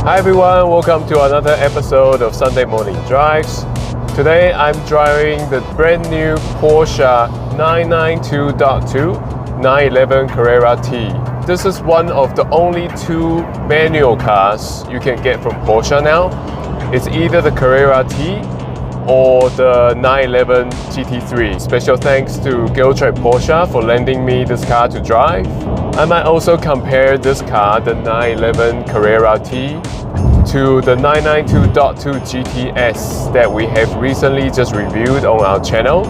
Hi everyone, welcome to another episode of Sunday Morning Drives. Today I'm driving the brand new Porsche 992.2 911 Carrera T. This is one of the only two manual cars you can get from Porsche now. It's either the Carrera T or the 911 GT3. Special thanks to Gearbox Porsche for lending me this car to drive. I might also compare this car, the 911 Carrera T, to the 992.2 GTS that we have recently just reviewed on our channel,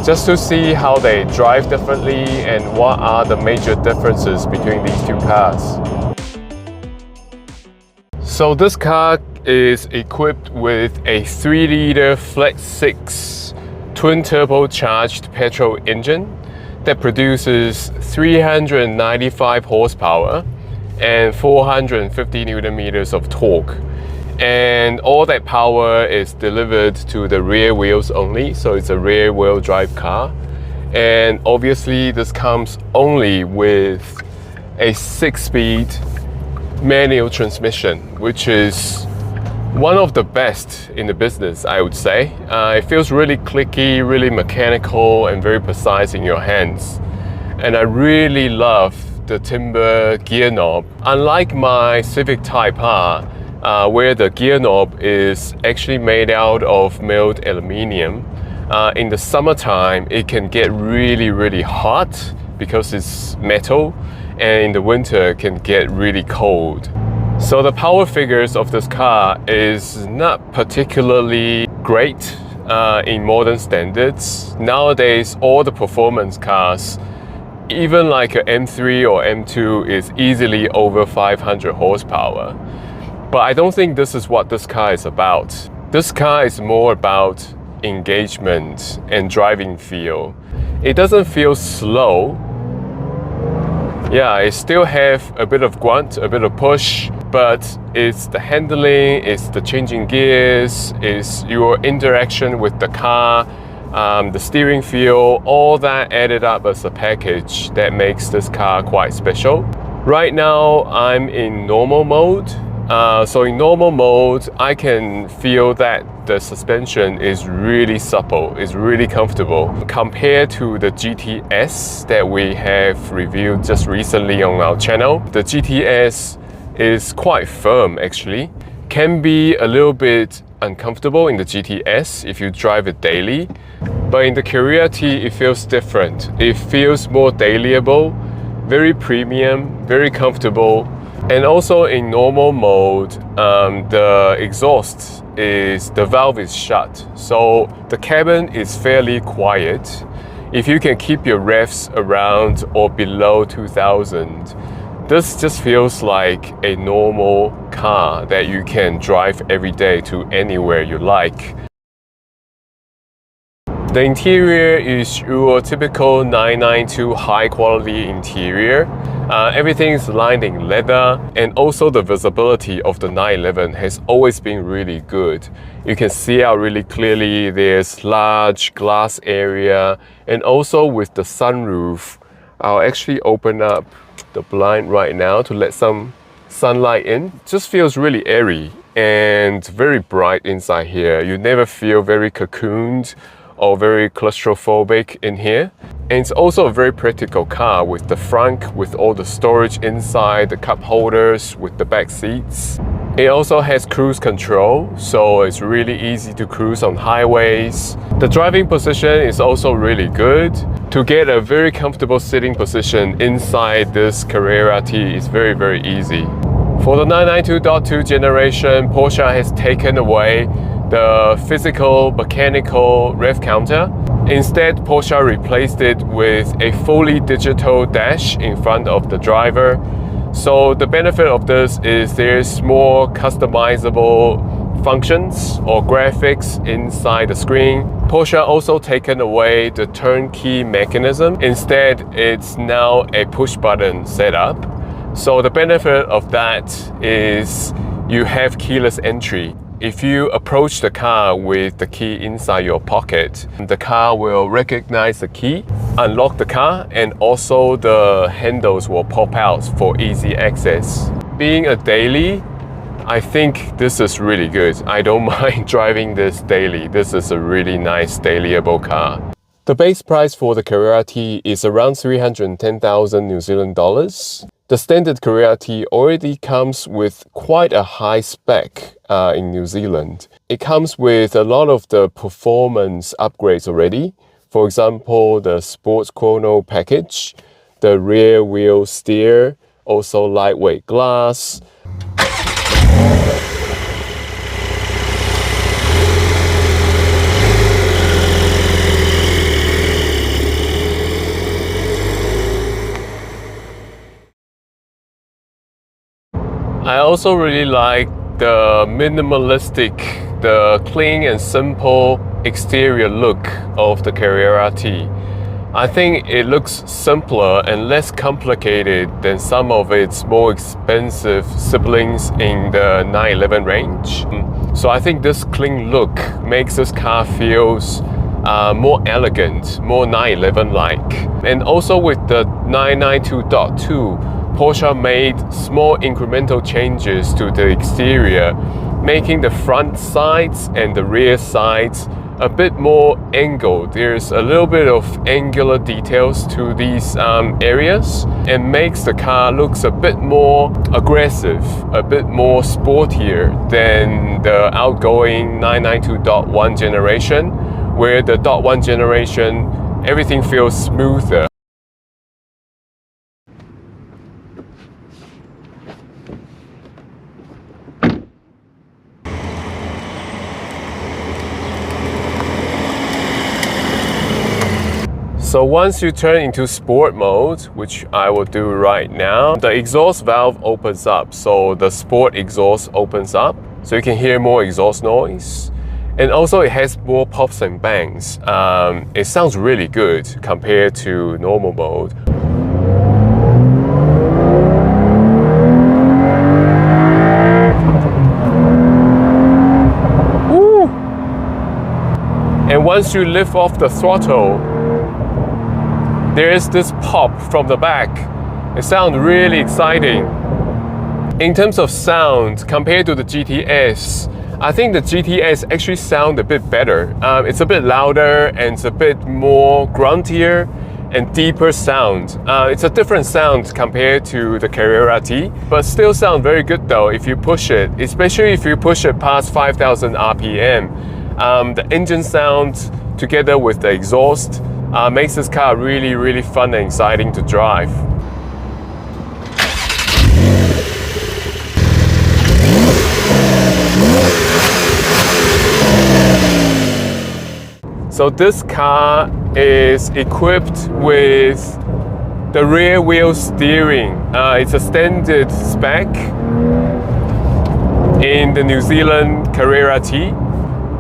just to see how they drive differently and what are the major differences between these two cars. So this car is equipped with a 3-liter flat 6 twin turbocharged petrol engine that produces 395 horsepower and 450 newton meters of torque, and all that power is delivered to the rear wheels only, so it's a rear wheel drive car. And obviously this comes only with a 6-speed manual transmission, which is one of the best in the business, I would say. It feels really clicky, really mechanical, and very precise in your hands. And I really love the timber gear knob. Unlike my Civic Type R, where the gear knob is actually made out of milled aluminium, in the summertime it can get really hot because it's metal, and in the winter it can get really cold. So the power figures of this car is not particularly great in modern standards. Nowadays, all the performance cars, even like an M3 or M2, is easily over 500 horsepower. But I don't think this is what this car is about. This car is more about engagement and driving feel. It doesn't feel slow. Yeah, it still have a bit of grunt, a bit of push, but it's the handling, it's the changing gears, it's your interaction with the car, the steering feel, all that added up as a package that makes this car quite special. Right now I'm in normal mode. So in normal mode, I can feel that the suspension is really supple, is really comfortable. Compared to the GTS that we have reviewed just recently on our channel, the GTS is quite firm actually. Can be a little bit uncomfortable in the GTS if you drive it daily, but in the Carrera T it feels different. It feels more dailyable, very premium, very comfortable. And also in normal mode, the exhaust the valve is shut, so the cabin is fairly quiet. If you can keep your revs around or below 2000, this just feels like a normal car that you can drive every day to anywhere you like. The interior is your typical 992 high quality interior. Everything is lined in leather, and also the visibility of the 911 has always been really good. You can see out really clearly. There's large glass area, and also with the sunroof, I'll actually open up the blind right now to let some sunlight in. It just feels really airy and very bright inside here. You never feel very cocooned or very claustrophobic in here. And it's also a very practical car with the front, with all the storage inside, the cup holders, with the back seats. It also has cruise control, so it's really easy to cruise on highways. The driving position is also really good. To get a very comfortable sitting position inside this Carrera T is very easy. For the 992.2 generation, Porsche has taken away the physical mechanical rev counter. Instead, Porsche replaced it with a fully digital dash in front of the driver. So the benefit of this is there's more customizable functions or graphics inside the screen. Porsche also taken away the turnkey mechanism. Instead, it's now a push button setup. So the benefit of that is you have keyless entry. If you approach the car with the key inside your pocket, the car will recognize the key, unlock the car, and also the handles will pop out for easy access. Being a daily, I think this is really good. I don't mind driving this daily. This is a really nice dailyable car. The base price for the Carrera T is around 310,000 New Zealand dollars. The standard Carrera T already comes with quite a high spec in New Zealand. It comes with a lot of the performance upgrades already. For example, the Sports Chrono package, the rear wheel steer, also lightweight glass. I also really like the minimalistic, the clean and simple exterior look of the Carrera T. I think it looks simpler and less complicated than some of its more expensive siblings in the 911 range. So I think this clean look makes this car feels more elegant, more 911-like. And also with the 992.2, Porsche made small incremental changes to the exterior, making the front sides and the rear sides a bit more angled. There's a little bit of angular details to these areas and makes the car looks a bit more aggressive, a bit more sportier than the outgoing 992.1 generation, where the .1 generation, everything feels smoother. So once you turn into sport mode, which I will do right now, the exhaust valve opens up. So the sport exhaust opens up, so you can hear more exhaust noise. And also it has more pops and bangs. It sounds really good compared to normal mode. Woo! And once you lift off the throttle, there is this pop from the back. It sounds really exciting. In terms of sound, compared to the GTS, I think the GTS actually sounds a bit better. It's a bit louder and it's a bit more gruntier and deeper sound. It's a different sound compared to the Carrera T, but still sounds very good though if you push it, especially if you push it past 5,000 RPM. The engine sound together with the exhaust makes this car really, really fun and exciting to drive. So this car is equipped with the rear wheel steering. It's a standard spec in the New Zealand Carrera T.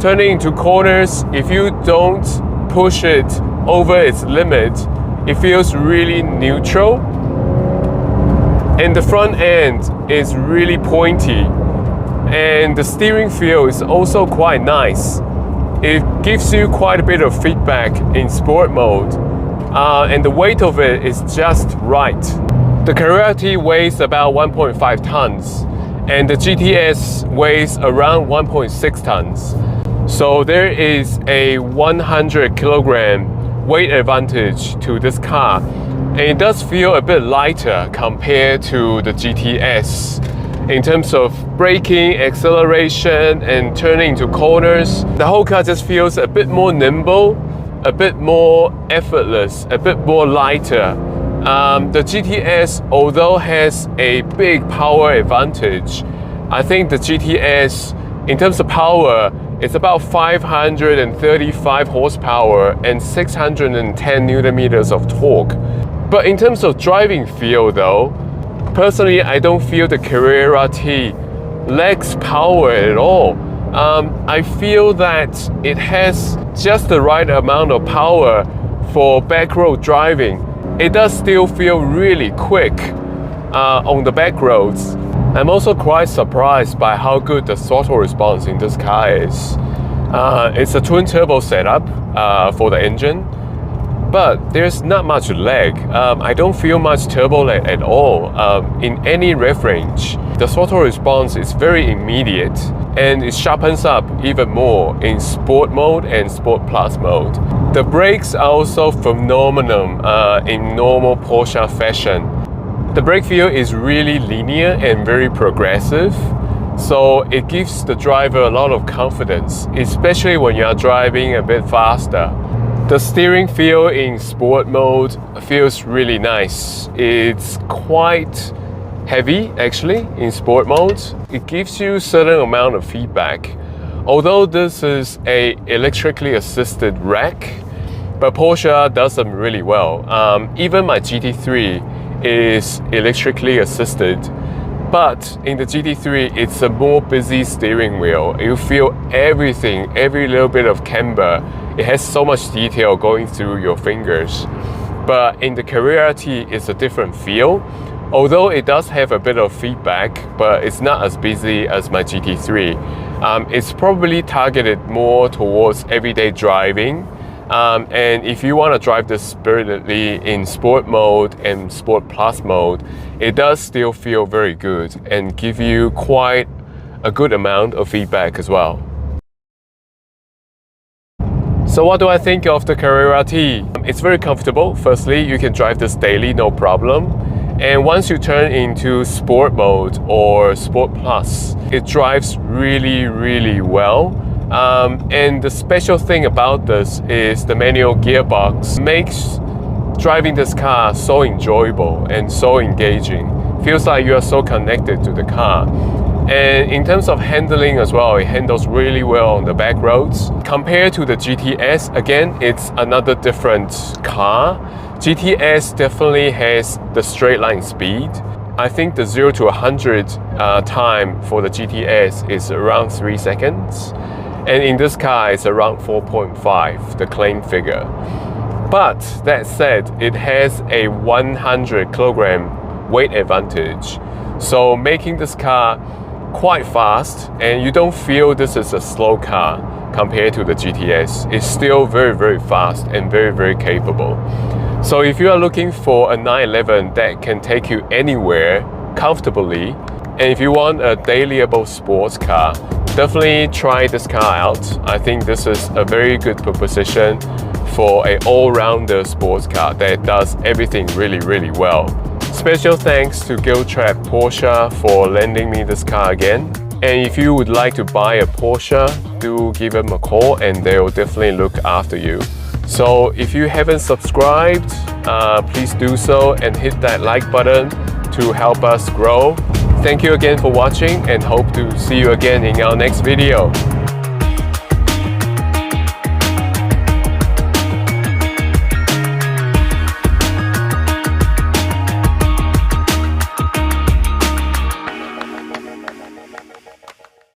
Turning into corners, if you don't push it over its limit, it feels really neutral. And the front end is really pointy. And the steering feel is also quite nice. It gives you quite a bit of feedback in sport mode. And the weight of it is just right. The Carrera T weighs about 1.5 tons. And the GTS weighs around 1.6 tons. So there is a 100 kilogram weight advantage to this car, and it does feel a bit lighter compared to the GTS in terms of braking, acceleration and turning into corners. The whole car just feels a bit more nimble, a bit more effortless, a bit more lighter. The GTS, although has a big power advantage, I think the GTS in terms of power, it's about 535 horsepower and 610 Newton meters of torque. But in terms of driving feel though, personally I don't feel the Carrera T lacks power at all. I feel that it has just the right amount of power for back road driving. It does still feel really quick on the back roads. I'm also quite surprised by how good the throttle response in this car is. It's a twin turbo setup for the engine, but there's not much lag. I don't feel much turbo lag at all in any rev range. The throttle response is very immediate, and it sharpens up even more in Sport mode and Sport Plus mode. The brakes are also phenomenal in normal Porsche fashion. The brake feel is really linear and very progressive, so it gives the driver a lot of confidence, especially when you are driving a bit faster. The steering feel in Sport mode feels really nice. It's quite heavy actually in Sport mode. It gives you a certain amount of feedback. Although this is a electrically assisted rack, but Porsche does them really well. Even my GT3 is electrically assisted, but in the GT3 it's a more busy steering wheel. You feel everything, every little bit of camber. It has so much detail going through your fingers. But in the Carrera T, it's a different feel. Although it does have a bit of feedback, but it's not as busy as my GT3. It's probably targeted more towards everyday driving. And if you want to drive this spiritedly in Sport mode and Sport Plus mode, it does still feel very good and give you quite a good amount of feedback as well. So what do I think of the Carrera T? It's very comfortable. Firstly, you can drive this daily, no problem. And once you turn into Sport mode or Sport Plus, it drives really, really well. And the special thing about this is the manual gearbox makes driving this car so enjoyable and so engaging. Feels like you are so connected to the car. And in terms of handling as well, it handles really well on the back roads. Compared to the GTS, again, it's another different car. GTS definitely has the straight line speed. I think the 0 to 100 time for the GTS is around 3 seconds. And in this car, it's around 4.5, the claim figure. But that said, it has a 100 kilogram weight advantage. So making this car quite fast, and you don't feel this is a slow car compared to the GTS. It's still very, very fast and very, very capable. So if you are looking for a 911 that can take you anywhere comfortably, and if you want a dailyable sports car, definitely try this car out. I think this is a very good proposition for an all-rounder sports car that does everything really, really well. Special thanks to Giltrap Porsche for lending me this car again. And if you would like to buy a Porsche, do give them a call and they will definitely look after you. So if you haven't subscribed, please do so and hit that like button to help us grow. Thank you again for watching and hope to see you again in our next video.